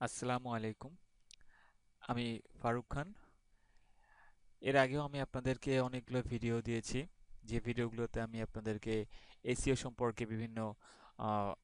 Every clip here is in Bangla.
আসসালামু আলাইকুম। আমি ফারুক খান। এর আগেও আমি আপনাদেরকে অনেকগুলো ভিডিও দিয়েছি, যে ভিডিওগুলোতে আমি আপনাদেরকে এসইও সম্পর্কে বিভিন্ন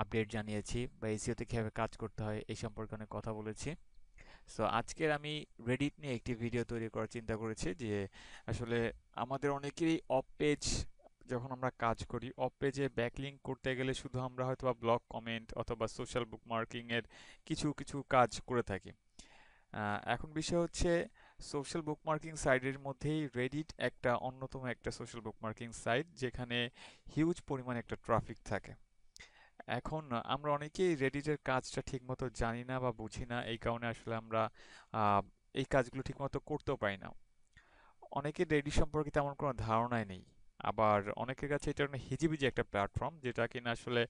আপডেট জানিয়েছি বা এসইওতে কীভাবে কাজ করতে হয় এই সম্পর্কে অনেক কথা বলেছি। সো আজকের আমি রেডিট নিয়ে একটি ভিডিও তৈরি করার চিন্তা করেছি যে আসলে আমাদের অনেকেরই অফ পেজ, যখন আমরা কাজ করি অফ পেজে ব্যাকলিঙ্ক করতে গেলে শুধু আমরা হয়তো বা ব্লগ কমেন্ট অথবা সোশ্যাল বুকমার্কিং এর কিছু কিছু কাজ করে থাকি। এখন বিষয় হচ্ছে সোশ্যাল বুকমার্কিং সাইটের মধ্যেই রেডিট একটা অন্যতম একটা সোশ্যাল বুকমার্কিং সাইট, যেখানে হিউজ পরিমাণে একটা ট্রাফিক থাকে। এখন আমরা অনেকেই রেডিটের কাজটা ঠিকমতো জানি না বা বুঝি না, এই কারণে আসলে আমরা আহ, এই কাজগুলো ঠিকমতো করতেও পারি না। অনেকের রেডিট সম্পর্কে তেমন কোনো ধারণাই নেই। আবার অনেকের কাছে এটা একটা হিজিবিজি একটা প্ল্যাটফর্ম, যেটা কিনা আসলে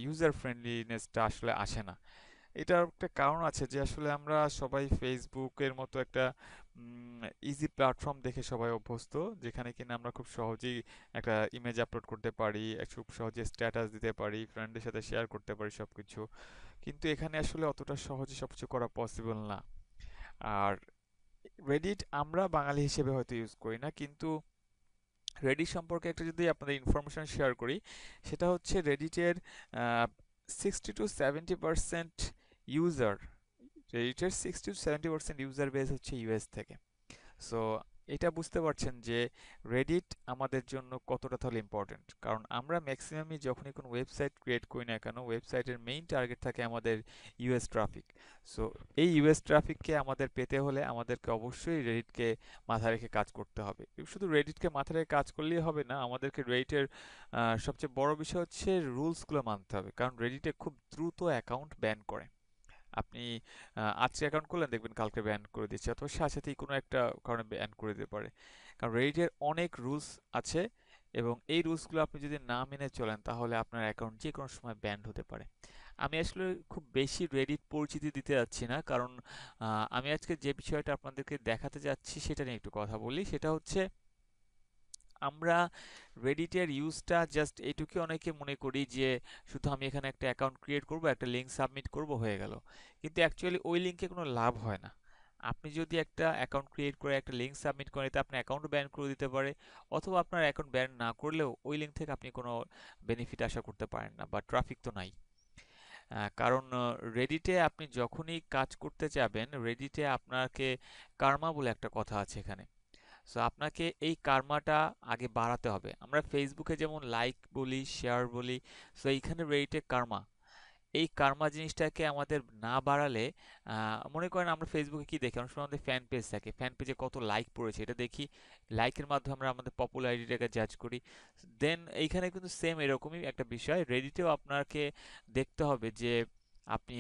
ইউজার ফ্রেন্ডলিনেসটা আসলে আসে না। এটার একটা কারণ আছে যে আসলে আমরা সবাই ফেসবুকের মতো একটা ইজি প্ল্যাটফর্ম দেখে সবাই অভ্যস্ত, যেখানে কিনা আমরা খুব সহজেই একটা ইমেজ আপলোড করতে পারি, খুব সহজে স্ট্যাটাস দিতে পারি, ফ্রেন্ডের সাথে শেয়ার করতে পারি সবকিছু। কিন্তু এখানে আসলে অতটা সহজে সবকিছু করা পসিবল না। আর রেডিট আমরা বাঙালি হিসেবে হয়তো ইউজ করি না, কিন্তু রেডিট সম্পর্কে একটা যদি আপনাদের ইনফরমেশন শেয়ার করি, সেটা হচ্ছে রেডিটের 60 to 70% ইউজার, রেডিটের 60 to 70% ইউজার বেস হচ্ছে ইউএস থেকে। সো এটা বুঝতে পারছেন যে রেডিট আমাদের জন্য কতটা তাহলে ইম্পর্টেন্ট, কারণ আমরা ম্যাক্সিমামই যখনই কোনো ওয়েবসাইট ক্রিয়েট করি না কেন, ওয়েবসাইটের মেইন টার্গেট থাকে আমাদের ইউএস ট্রাফিক। সো এই ইউএস ট্রাফিককে আমাদের পেতে হলে আমাদেরকে অবশ্যই রেডিটকে মাথায় রেখে কাজ করতে হবে। শুধু রেডিটকে মাথায় রেখে কাজ করলেই হবে না, আমাদেরকে রেডিটের সবচেয়ে বড় বিষয় হচ্ছে রুলসগুলো মানতে হবে, কারণ রেডিটে খুব দ্রুত অ্যাকাউন্ট ব্যান করে। আপনি আজকে অ্যাকাউন্ট করলেন, দেখবেন কালকে ব্যান করে দিচ্ছে, অথবা সাথে সাথেই কোনো একটা কারণে ব্যান করে দিতে পারে। কারণ রেডিটের অনেক রুলস আছে, এবং এই রুলসগুলো আপনি যদি না মেনে চলেন তাহলে আপনার অ্যাকাউন্ট যে কোনো সময় ব্যান্ড হতে পারে। আমি আসলে খুব বেশি রেডিট পরিচিতি দিতে যাচ্ছি না, কারণ আমি আজকে যে বিষয়টা আপনাদেরকে দেখাতে যাচ্ছি সেটা নিয়ে একটু কথা বলি। সেটা হচ্ছে আমরা রেডিটের ইউজটা জাস্ট এইটুকু অনেকে মনে করি যে শুধু আমি এখানে একটা অ্যাকাউন্ট ক্রিয়েট করব, একটা লিঙ্ক সাবমিট করব, হয়ে গেল। কিন্তু অ্যাকচুয়ালি ওই লিঙ্কে কোনো লাভ হয় না। আপনি যদি একটা অ্যাকাউন্ট ক্রিয়েট করে একটা লিঙ্ক সাবমিট করেন, এতে আপনার অ্যাকাউন্ট ব্যান করে দিতে পারে, অথবা আপনার অ্যাকাউন্ট ব্যান না করলেও ওই লিঙ্ক থেকে আপনি কোনো বেনিফিট আশা করতে পারেন না, বা ট্রাফিক তো নাই। কারণ রেডিটে আপনি যখনই কাজ করতে যাবেন, রেডিটে আপনাকে কার্মা বলে একটা কথা আছে এখানে। সো আপনাকে এই কার্মাটা আগে বাড়াতে হবে। আমরা ফেসবুকে যেমন লাইক বলি, শেয়ার বলি, সো এইখানে রেডিটে কার্মা, এই কার্মা জিনিসটাকে আমাদের না বাড়ালে, মনে করেন আমরা ফেসবুকে কি দেখি, অনেক সময় আমাদের ফ্যান পেজ থাকে, ফ্যান পেজে কত লাইক পড়েছে এটা দেখি, লাইকের মাধ্যমে আমরা আমাদের পপুলারিটিটাকে জাজ করি। দেন এইখানে কিন্তু সেম এরকমই একটা বিষয়, রেডিটেও আপনাকে দেখতে হবে যে আপনি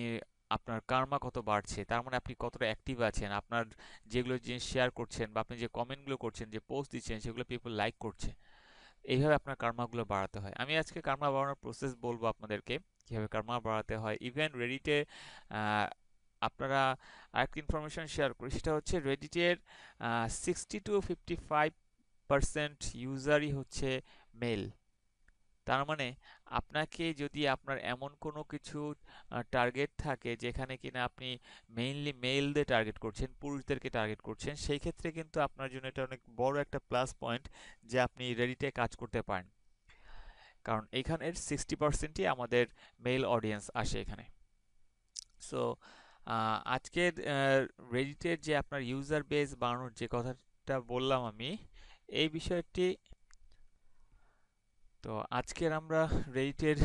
আপনার কার্মা কত বাড়ছে, তার মানে আপনি কতটা অ্যাক্টিভ আছেন, আপনার যেগুলো জিনিস শেয়ার করছেন বা আপনি যে কমেন্টগুলো করছেন, যে পোস্ট দিচ্ছেন, সেগুলো পিপল লাইক করছে। এইভাবে আপনার কার্মাগুলো বাড়াতে হয়। আমি আজকে কার্মা বাড়ানোর প্রসেস বলবো আপনাদেরকে, কিভাবে কার্মা বাড়াতে হয়। ইভেন রেডিটে আপনারা আরেকটা ইনফরমেশন শেয়ার করি, সেটা হচ্ছে রেডিটের 60 to 55% ইউজারই হচ্ছে মেল। তার মানে আপনাকে যদি আপনার এমন কোনো কিছু টার্গেট থাকে যেখানে কিনা আপনি মেইনলি মেলদের টার্গেট করছেন, পুরুষদেরকে টার্গেট করছেন, সেই ক্ষেত্রে কিন্তু আপনার জন্য এটা অনেক বড় একটা প্লাস পয়েন্ট যে আপনি রেডিটে কাজ করতে পারেন, কারণ এখানের 60%ই আমাদের মেল অডিয়েন্স আসে এখানে। সো আজকের রেডিটের যে আপনার ইউজার বেস বাড়ানোর যে কথাটা বললাম আমি, এই বিষয়টি, তো আজকের আমরা রেডিটের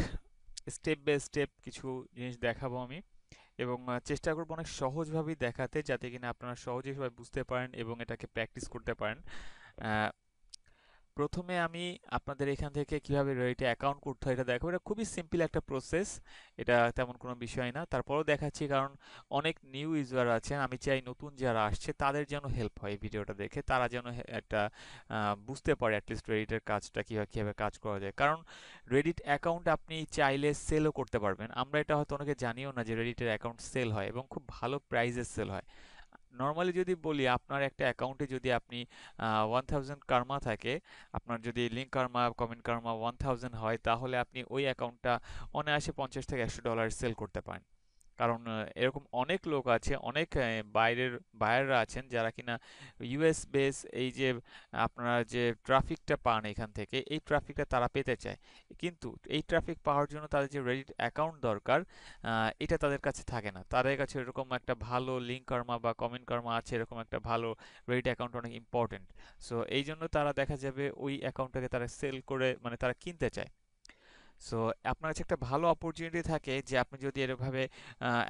স্টেপ বাই স্টেপ কিছু জিনিস দেখাবো আমি, এবং চেষ্টা করবো অনেক সহজভাবেই দেখাতে, যাতে কিনা আপনারা সহজেই সবাই বুঝতে পারেন এবং এটাকে প্র্যাকটিস করতে পারেন। আহ, প্রথমে আমি আপনাদের এখান থেকে কিভাবে রেডিটে অ্যাকাউন্ট করতে হয় এটা দেখাবো। এটা খুবই সিম্পল একটা প্রসেস, এটা তেমন কোনো বিষয় না। তারপরেও দেখাচ্ছি কারণ অনেক নিউ ইউজার আছেন, আমি চাই নতুন যারা আসছে তাদের যেন হেল্প হয় এই ভিডিওটা দেখে, তারা যেন একটা বুঝতে পারে অ্যাটলিস্ট রেডিটের কাজটা কিভাবে কিভাবে কাজ করা যায়। কারণ রেডিট অ্যাকাউন্ট আপনি চাইলে সেলও করতে পারবেন। আমরা এটা হয়তো অনেকে জানিও না যে রেডিটের অ্যাকাউন্ট সেল হয় এবং খুব ভালো প্রাইসে সেল হয়। নর্মালি যদি বলি, আপনার একটা অ্যাকাউন্টে যদি আপনি 1000 কার্মা থাকে, আপনার যদি লিঙ্ক কার্মা, কমেন্ট কার্মা 1000 হয়, তাহলে আপনি ওই অ্যাকাউন্টটা অনায়াসে $50 থেকে $100 সেল করতে পারেন। কারণ এরকম অনেক লোক আছে, অনেক বাইরের বায়াররা আছেন যারা কিনা ইউএস বেস এই যে আপনারা যে ট্রাফিকটা পান এখান থেকে, এই ট্রাফিকটা তারা পেতে চায়। কিন্তু এই ট্রাফিক পাওয়ার জন্য তাদের যে রেডিট অ্যাকাউন্ট দরকার, এটা তাদের কাছে থাকে না। তাদের কাছে এরকম একটা ভালো লিঙ্ক কর্মা বা কমেন্ট কর্মা আছে, এরকম একটা ভালো রেডিট অ্যাকাউন্ট অনেক ইম্পর্টেন্ট। সো এই জন্য তারা দেখা যাবে ওই অ্যাকাউন্টটাকে তারা সেল করে, মানে তারা কিনতে চায়। সো আপনার কাছে একটা ভালো অপরচুনিটি থাকে যে আপনি যদি এরভাবে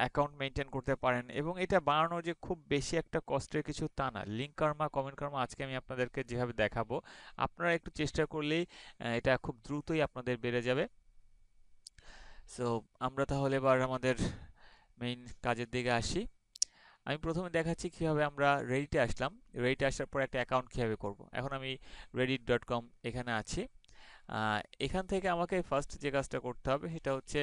অ্যাকাউন্ট মেনটেন করতে পারেন, এবং এটা বানানো যে খুব বেশি একটা কষ্টের কিছু তা না। লিঙ্ক কর্মা কমেন্ট কর্মা আজকে আমি আপনাদেরকে যেভাবে দেখাবো, আপনারা একটু চেষ্টা করলেই এটা খুব দ্রুতই আপনাদের বেড়ে যাবে। সো আমরা তাহলে এবার আমাদের মেইন কাজের দিকে আসি। আমি প্রথমে দেখাচ্ছি কিভাবে আমরা রেডিটে আসলাম। রেডিটে আসার পর একটা অ্যাকাউন্ট কিভাবে করব। এখন আমি reddit.com এখানে আছি। এখান থেকে আমাকে ফার্স্ট যে কাজটা করতে হবে সেটা হচ্ছে,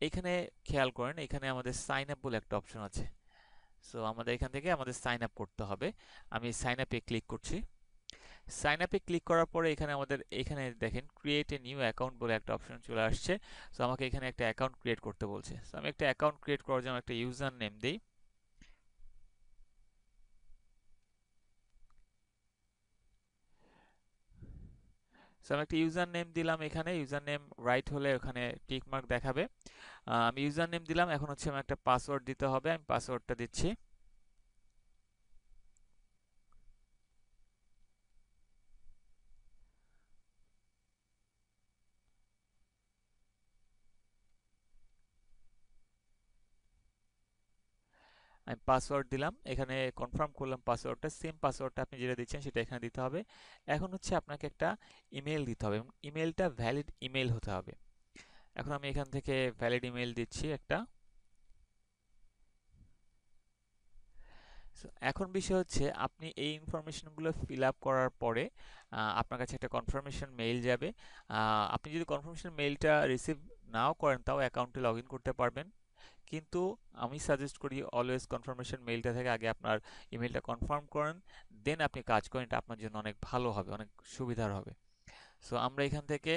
এখানে খেয়াল করেন এখানে আমাদের সাইন আপ বলে একটা অপশন আছে। সো আমাদের এখান থেকে আমাদের সাইন আপ করতে হবে। আমি সাইন আপে ক্লিক করছি। সাইন আপে ক্লিক করার পরে এখানে আমাদের এখানে দেখেন ক্রিয়েট এ নিউ অ্যাকাউন্ট বলে একটা অপশন চলে আসছে। সো আমাকে এখানে একটা অ্যাকাউন্ট ক্রিয়েট করতে বলছে। সো আমি একটা অ্যাকাউন্ট ক্রিয়েট করার জন্য একটা ইউজার নেম দিই। সো আমি একটা ইউজার নেম দিলাম। এখানে ইউজার নেম রাইট হলে ওখানে টিক মার্ক দেখাবে। আমি ইউজার নেম দিলাম। এখন হচ্ছে আমার একটা পাসওয়ার্ড দিতে হবে। আমি পাসওয়ার্ডটা দিচ্ছি। আমি পাসওয়ার্ড দিলাম, এখানে কনফার্ম করলাম পাসওয়ার্ডটা। সেম পাসওয়ার্ডটা আপনি যেটা দিচ্ছেন সেটা এখানে দিতে হবে। এখন হচ্ছে আপনাকে একটা ইমেল দিতে হবে, এবং ইমেলটা ভ্যালিড ইমেল হতে হবে। এখন আমি এখান থেকে ভ্যালিড ইমেল দিচ্ছি একটা। So, এখন বিষয় হচ্ছে আপনি এই ইনফরমেশনগুলো ফিল আপ করার পরে আপনার কাছে একটা কনফার্মেশন মেইল যাবে। আপনি যদি কনফার্মেশন মেইলটা রিসিভ নাও করেন তাও অ্যাকাউন্টে লগ ইন করতে পারবেন। কিন্তু আমি সাজেস্ট করি অলওয়েজ কনফার্মেশন মেইলটা থেকে আগে আপনার ইমেলটা কনফার্ম করেন, দেন আপনি কাজ করেন। এটা আপনার জন্য অনেক ভালো হবে, অনেক সুবিধার হবে। সো আমরা এখান থেকে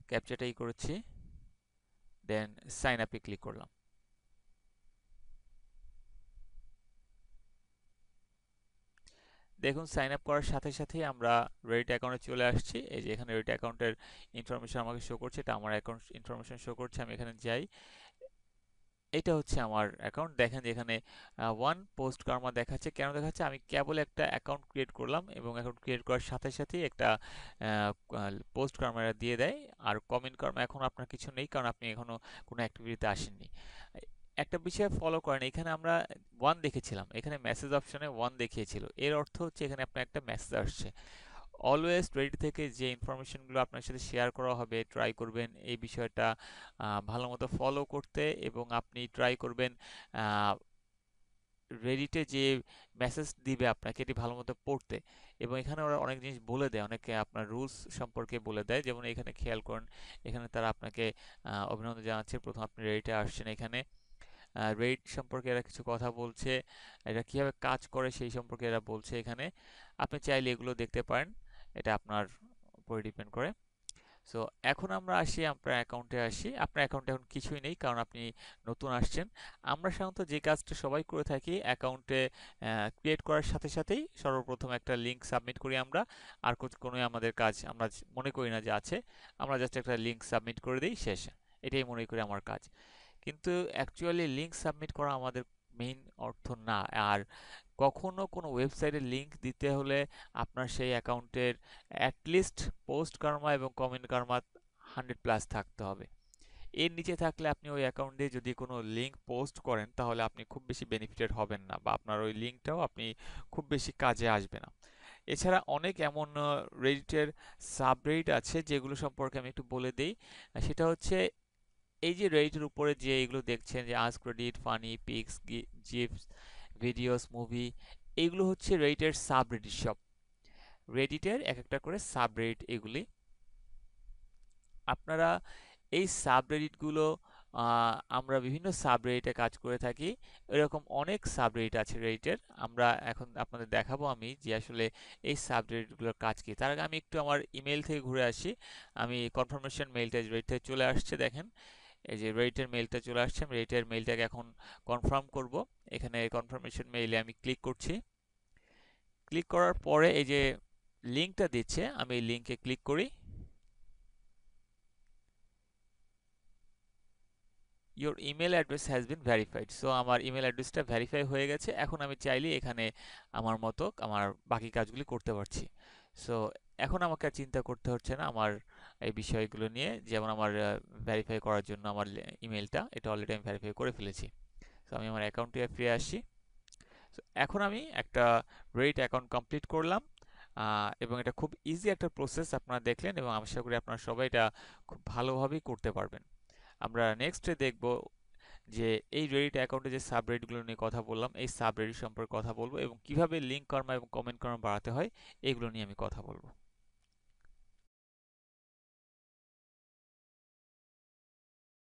ক্যাপচাটাই করেছি, দেন সাইন আপে ক্লিক করলাম। দেখুন সাইন আপ করার সাথে সাথেই আমরা রেডিট অ্যাকাউন্টে চলে আসছি। এই যে এখানে রেডিট অ্যাকাউন্টের ইনফরমেশন আমাকে শো করছে, এটা আমার অ্যাকাউন্ট ইনফরমেশন শো করছে। আমি এখানে যাই, এটা হচ্ছে আমার অ্যাকাউন্ট। দেখেন যে এখানে ওয়ান পোস্ট কর্মা দেখাচ্ছে। কেন দেখাচ্ছে? আমি কেবল একটা অ্যাকাউন্ট ক্রিয়েট করলাম, এবং অ্যাকাউন্ট ক্রিয়েট করার সাথে সাথেই একটা পোস্ট কর্মা দিয়ে দেয়। আর কমেন্ট কর্মা এখন আপনার কিছু নেই, কারণ আপনি এখনো কোনো অ্যাক্টিভিটিতে আসেননি। একটা বিষয় ফলো করেন, এখানে আমরা ওয়ান দেখেছিলাম, এখানে মেসেজ অপশনে ওয়ান দেখিয়েছিল। এর অর্থ হচ্ছে এখানে আপনার একটা মেসেজ আসছে। অলওয়েজ রেডি থেকে যে ইনফরমেশনগুলো আপনার সাথে শেয়ার করা হবে, ট্রাই করবেন এই বিষয়টা ভালো মতো ফলো করতে, এবং আপনি ট্রাই করবেন রেডিটে যে মেসেজ দিবে আপনাকে এটি ভালো মতো পড়তে। এবং এখানে ওরা অনেক জিনিস বলে দেয়, অনেকে আপনার রুলস সম্পর্কে বলে দেয়। যেমন এখানে খেয়াল করেন, এখানে তারা আপনাকে অভিনন্দন জানাচ্ছে, প্রথম আপনি রেডিটে আসছেন। এখানে রেড সম্পর্কে এরা কিছু কথা বলছে, এটা কিভাবে কাজ করে সেই সম্পর্কে এরা বলছে। এখানে আপনি চাইলে এগুলো দেখতে পারেন, এটা আপনার উপরে ডিপেন্ড করে। সো এখন আমরা আসি, আপনার অ্যাকাউন্টে আসি। আপনার অ্যাকাউন্টে এখন কিছুই নেই, কারণ আপনি নতুন আসছেন। আমরা সাধারণত যে কাজটা সবাই করে থাকি, অ্যাকাউন্টে ক্রিয়েট করার সাথে সাথেই সর্বপ্রথম একটা লিঙ্ক সাবমিট করি আমরা। আর কোনোই আমাদের কাজ আমরা মনে করি না যে আছে, আমরা জাস্ট একটা লিঙ্ক সাবমিট করে দিই, শেষ। এটাই মনে করি আমার কাজ। কিন্তু অ্যাকচুয়ালি লিঙ্ক সাবমিট করা আমাদের মেইন অর্থ না। আর কখনো কোনো ওয়েবসাইটে লিংক দিতে হলে আপনার সেই অ্যাকাউন্টের অ্যাটলিস্ট পোস্ট কার্মা এবং কমেন্ট কার্মা 100+ থাকতে হবে। এর নিচে থাকলে আপনি ওই অ্যাকাউন্টে যদি কোনো লিংক পোস্ট করেন তাহলে আপনি খুব বেশি বেনিফিটেড হবেন না, বা আপনার ওই লিংকটাও আপনি খুব বেশি কাজে আসবে না। এছাড়া অনেক এমন রেডিটের সাবরেডিট আছে যেগুলো সম্পর্কে আমি একটু বলে দেই। সেটা হচ্ছে এই যে রেডিটের উপরে যে এগুলো দেখছেন, যে ask Reddit, funny, pics, gifs, videos, movie, এইগুলো হচ্ছে রেডিটের সাবরেডিট সব। রেডিটের এক একটা করে সাবরেডিট এগুলি। আপনারা এই সাবরেডিটগুলো, আমরা বিভিন্ন সাবরেডিটে কাজ করে থাকি। এরকম অনেক সাবরেডিট আছে রেডিটের। আমরা এখন আপনাদের দেখাবো আমি যে আসলে এই সাবরেডিটগুলোর কাজ কি। তার আগে আমি একটু আমার ইমেল থেকে ঘুরে আসি। আমি কনফার্মেশন মেইলটা রেডিট থেকে চলে আসছে, দেখেন এই যে রেডিটের মেইলটা চলে আসছে, আমি রেডিটের মেইলটাকে এখন কনফার্ম করব। এখানে কনফার্মেশন মেইলে আমি ক্লিক করছি। ক্লিক করার পরে এই যে লিঙ্কটা দিচ্ছে, আমি এই লিঙ্কে ক্লিক করি। Your email address has been verified. So আমার ইমেল অ্যাড্রেসটা ভেরিফাই হয়ে গেছে। এখন আমি চাইলে এখানে আমার মতো আমার বাকি কাজগুলি করতে পারছি। সো এখন আমাকে আর চিন্তা করতে হচ্ছে না আমার এই বিষয়গুলো নিয়ে। যেমন আমার ভেরিফাই করার জন্য আমার ইমেলটা, এটা অলরেডি আমি ভেরিফাই করে ফেলেছি। সো আমি আমার অ্যাকাউন্টে ফিরে আসছি। সো এখন আমি একটা রেডিট অ্যাকাউন্ট কমপ্লিট করলাম। এবং এটা খুব ইজি একটা প্রসেস আপনারা দেখলেন, এবং আশা করি আপনারা সবাই এটা খুব ভালোভাবেই করতে পারবেন। আমরা নেক্সটে দেখব যে এই রেডিট অ্যাকাউন্টে যে সাবরেডিটগুলো নিয়ে কথা বললাম, এই সাবরেডিট সম্পর্কে কথা বলবো এবং কিভাবে লিঙ্ক কর্মা এবং কমেন্ট কর্মা বাড়াতে হয় এগুলো নিয়ে আমি কথা বলবো।